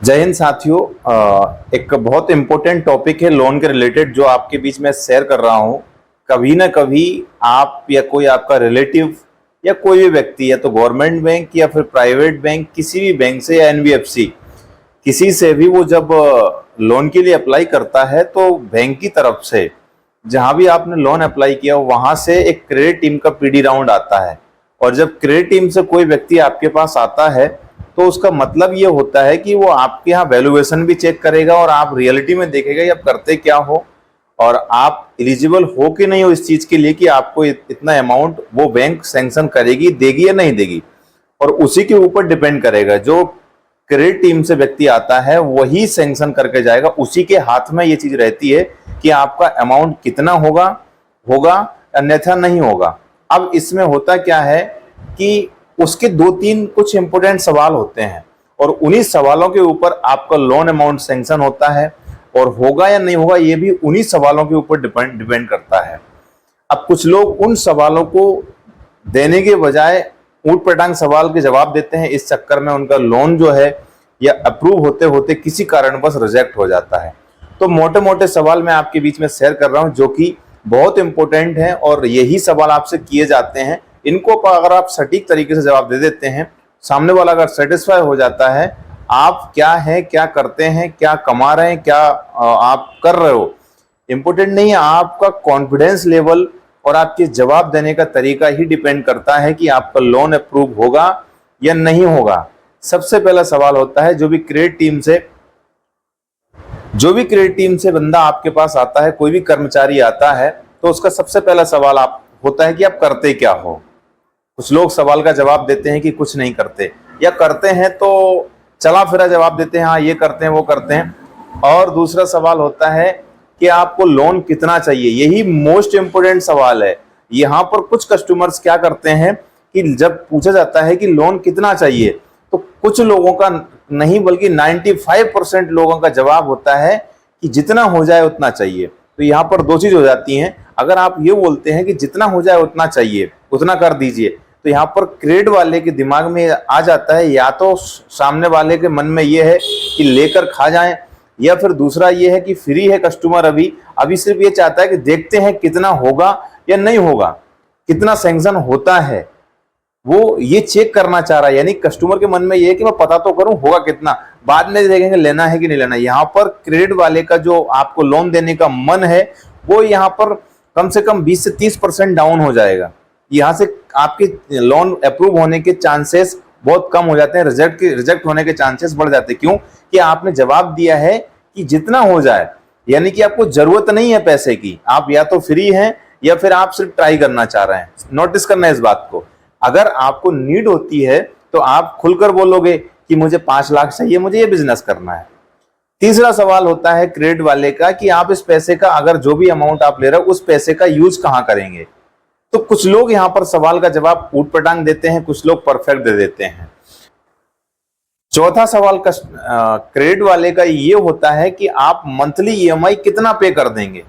जय हिंद साथियों। एक बहुत इम्पोर्टेंट टॉपिक है लोन के रिलेटेड जो आपके बीच में शेयर कर रहा हूँ। कभी ना कभी आप या कोई आपका रिलेटिव या कोई भी व्यक्ति या तो गवर्नमेंट बैंक या फिर प्राइवेट बैंक, किसी भी बैंक से या एनबीएफसी किसी से भी वो जब लोन के लिए अप्लाई करता है तो बैंक की तरफ से जहां भी आपने लोन अप्लाई किया वहां से एक क्रेडिट टीम का पीडी राउंड आता है। और जब क्रेडिट टीम से कोई व्यक्ति आपके पास आता है तो उसका मतलब ये होता है कि वो आपके यहाँ वैल्यूएशन भी चेक करेगा और आप रियलिटी में देखेगा कि आप करते क्या हो और आप एलिजिबल हो कि नहीं हो इस चीज के लिए कि आपको इतना अमाउंट वो बैंक सैंक्शन करेगी, देगी या नहीं देगी। और उसी के ऊपर डिपेंड करेगा। जो क्रेडिट टीम से व्यक्ति आता है वही सैंक्शन करके जाएगा, उसी के हाथ में ये चीज रहती है कि आपका अमाउंट कितना होगा होगा अन्यथा नहीं होगा। अब इसमें होता क्या है कि उसके दो तीन कुछ इंपोर्टेंट सवाल होते हैं और उन्हीं सवालों के ऊपर आपका लोन अमाउंट सैंक्शन होता है और होगा या नहीं होगा ये भी उन्हीं सवालों के ऊपर डिपेंड करता है। अब कुछ लोग उन सवालों को देने के बजाय ऊट पटांग सवाल के जवाब देते हैं, इस चक्कर में उनका लोन जो है या अप्रूव होते होते किसी कारणवश रिजेक्ट हो जाता है। तो मोटे मोटे सवाल मैं आपके बीच में शेयर कर रहा हूं जो कि बहुत इंपॉर्टेंट है और यही सवाल आपसे किए जाते हैं। इनको अगर आप सटीक तरीके से जवाब दे देते हैं, सामने वाला अगर सेटिस्फाई हो जाता है, आप क्या है, क्या करते हैं, क्या कमा रहे हैं, क्या आप कर रहे हो, इंपॉर्टेंट नहीं है। आपका कॉन्फिडेंस लेवल और आपके जवाब देने का तरीका ही डिपेंड करता है कि आपका लोन अप्रूव होगा या नहीं होगा। सबसे पहला सवाल होता है जो भी क्रेडिट टीम से बंदा आपके पास आता है, कोई भी कर्मचारी आता है तो उसका सबसे पहला सवाल आप होता है कि आप करते क्या हो। कुछ लोग सवाल का जवाब देते हैं कि कुछ नहीं करते, या करते हैं तो चला फिरा जवाब देते हैं, हाँ ये करते हैं वो करते हैं। और दूसरा सवाल होता है कि आपको लोन कितना चाहिए, यही मोस्ट इंपोर्टेंट सवाल है। यहाँ पर कुछ कस्टमर्स क्या करते हैं कि जब पूछा जाता है कि लोन कितना चाहिए तो कुछ लोगों का नहीं बल्कि 95% लोगों का जवाब होता है कि जितना हो जाए उतना चाहिए। तो यहाँ पर दो चीज हो जाती हैं। अगर आप ये बोलते हैं कि जितना हो जाए उतना चाहिए, उतना कर दीजिए, तो यहाँ पर क्रेडिट वाले के दिमाग में आ जाता है या तो सामने वाले के मन में ये है कि लेकर खा जाएं, या फिर दूसरा ये है कि फ्री है कस्टमर, अभी सिर्फ ये चाहता है कि देखते हैं कितना होगा या नहीं होगा, कितना सैंक्शन होता है, वो ये चेक करना चाह रहा है। यानी कस्टमर के मन में ये है कि मैं पता तो करूं होगा कितना, बाद में देखेंगे लेना है कि नहीं लेना। यहाँ पर क्रेडिट वाले का जो आपको लोन देने का मन है वो यहाँ पर कम से कम 20 से 30% डाउन हो जाएगा। यहाँ से आपके लोन अप्रूव होने के चांसेस बहुत कम हो जाते हैं, रिजेक्ट होने के चांसेस बढ़ जाते हैं। क्यों? कि आपने जवाब दिया है कि जितना हो जाए, यानी कि आपको जरूरत नहीं है पैसे की, आप या तो फ्री हैं या फिर आप सिर्फ ट्राई करना चाह रहे हैं। नोटिस करना है इस बात को। अगर आपको नीड होती है तो आप खुलकर बोलोगे कि मुझे 5 लाख चाहिए, मुझे ये बिजनेस करना है। तीसरा सवाल होता है क्रेडिट वाले का कि आप इस पैसे का, अगर जो भी अमाउंट आप ले रहे हो उस पैसे का यूज कहां करेंगे। तो कुछ लोग यहां पर सवाल का जवाब ऊट पटांग देते हैं, कुछ लोग परफेक्ट दे देते हैं। चौथा सवाल क्रेडिट वाले का ये होता है कि आप मंथली ईएमआई कितना पे कर देंगे।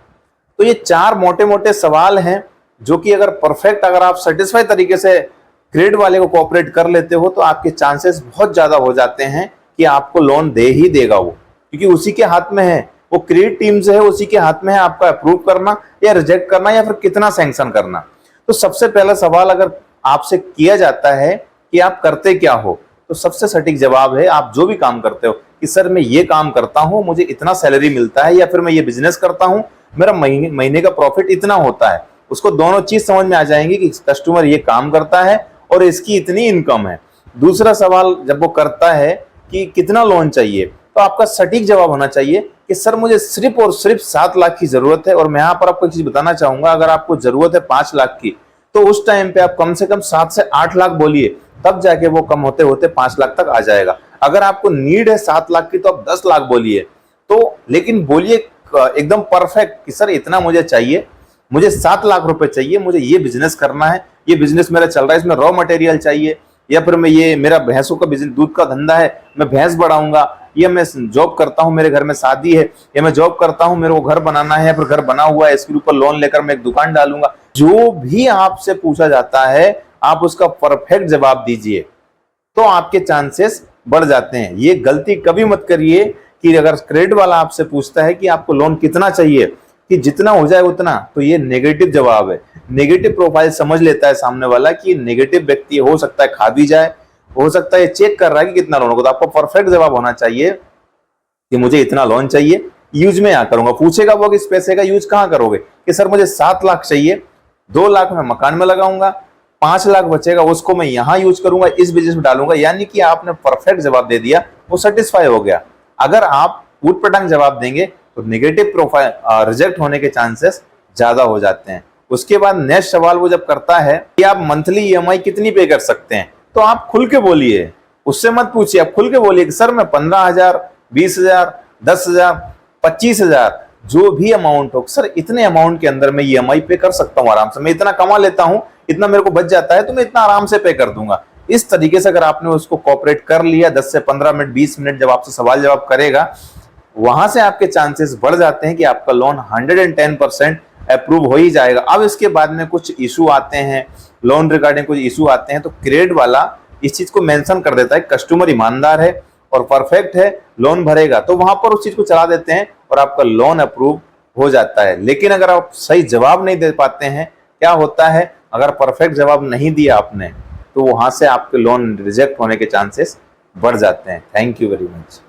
तो ये 4 मोटे मोटे सवाल हैं जो कि अगर आप सेटिस्फाई तरीके से क्रेडिट वाले को कोऑपरेट कर लेते हो तो आपके चांसेस बहुत ज्यादा हो जाते हैं कि आपको लोन दे ही देगा वो, क्योंकि उसी के हाथ में है, वो क्रेडिट टीम से है, उसी के हाथ में है आपका अप्रूव करना या रिजेक्ट करना या फिर कितना सैंक्शन करना। तो सबसे पहला सवाल अगर आपसे किया जाता है कि आप करते क्या हो, तो सबसे सटीक जवाब है आप जो भी काम करते हो कि सर मैं ये काम करता हूं, मुझे इतना सैलरी मिलता है, या फिर मैं ये बिजनेस करता हूं, मेरा महीने का प्रॉफिट इतना होता है। उसको दोनों चीज समझ में आ जाएंगी कि कस्टमर ये काम करता है और इसकी इतनी इनकम है। दूसरा सवाल जब वो करता है कि कितना लोन चाहिए, तो आपका सटीक जवाब होना चाहिए कि सर मुझे सिर्फ और सिर्फ 7 लाख की जरूरत है। और मैं यहाँ पर आपको एक चीज बताना चाहूंगा, अगर आपको जरूरत है 5 लाख की तो उस टाइम पे आप कम से कम 7 से 8 लाख बोलिए, तब जाके वो कम होते होते 5 लाख तक आ जाएगा। अगर आपको नीड है 7 लाख की तो आप 10 लाख बोलिए, तो लेकिन बोलिए एकदम परफेक्ट कि सर इतना मुझे चाहिए, मुझे 7 लाख रुपए चाहिए, मुझे ये बिजनेस करना है, ये बिजनेस मेरा चल रहा है, इसमें रॉ मटेरियल चाहिए, या फिर मैं ये मेरा भैंसों का बिजनेस, दूध का धंधा है, मैं भैंस बढ़ाऊंगा, या मैं जॉब करता हूं, मेरे घर में शादी है, या मैं जॉब करता हूं, मेरे को घर बनाना है, फिर घर बना हुआ है, इसके ऊपर लोन लेकर मैं एक दुकान डालूंगा। जो भी आपसे पूछा जाता है आप उसका परफेक्ट जवाब दीजिए, तो आपके चांसेस बढ़ जाते हैं। ये गलती कभी मत करिए कि अगर क्रेडिट वाला आपसे पूछता है कि आपको लोन कितना चाहिए, कि जितना हो जाए उतना, तो ये नेगेटिव जवाब है। नेगेटिव प्रोफाइल समझ लेता है सामने वाला कि नेगेटिव व्यक्ति हो सकता है खा भी जाए, हो सकता है चेक कर रहा है कि कितना लोन होगा। तो आपको परफेक्ट जवाब होना चाहिए कि मुझे इतना लोन चाहिए, यूज में यहाँ करूंगा। पूछेगा वो कि इस पैसे का यूज कहाँ करोगे, कि सर मुझे 7 लाख चाहिए, 2 लाख मैं मकान में लगाऊंगा, 5 लाख बचेगा उसको मैं यहाँ यूज करूंगा, इस बिजनेस में डालूंगा। यानी कि आपने परफेक्ट जवाब दे दिया, वो सेटिस्फाई हो गया। अगर आप ऊट पटांग जवाब देंगे तो नेगेटिव प्रोफाइल रिजेक्ट होने के चांसेस ज्यादा हो जाते हैं। उसके बाद नेक्स्ट सवाल वो जब करता है कि आप मंथली ईएमआई कितनी पे कर सकते हैं, तो आप खुल के बोलिए, उससे मत पूछिए, आप खुल के बोलिए कि सर मैं 15,000, 20,000, 10,000, 25,000, जो भी अमाउंट हो, सर इतने अमाउंट के अंदर मैं ईएमआई पे कर सकता हूँ आराम से, मैं इतना कमा लेता हूँ, इतना मेरे को बच जाता है, तो मैं इतना आराम से पे कर दूंगा। इस तरीके से अगर आपने उसको कोऑपरेट कर लिया, 10 से 15 मिनट, 20 मिनट जब आपसे सवाल जवाब करेगा, वहां से आपके चांसेस बढ़ जाते हैं कि आपका लोन 110% अप्रूव हो ही जाएगा। अब इसके बाद में कुछ इशू आते हैं, लोन रिगार्डिंग कुछ इशू आते हैं, तो क्रेडिट वाला इस चीज को मेंशन कर देता है, कस्टमर ईमानदार है और परफेक्ट है, लोन भरेगा, तो वहां पर उस चीज को चला देते हैं और आपका लोन अप्रूव हो जाता है। लेकिन अगर आप सही जवाब नहीं दे पाते हैं, क्या होता है, अगर परफेक्ट जवाब नहीं दिया आपने, तो वहां से आपके लोन रिजेक्ट होने के चांसेस बढ़ जाते हैं। Thank you very much.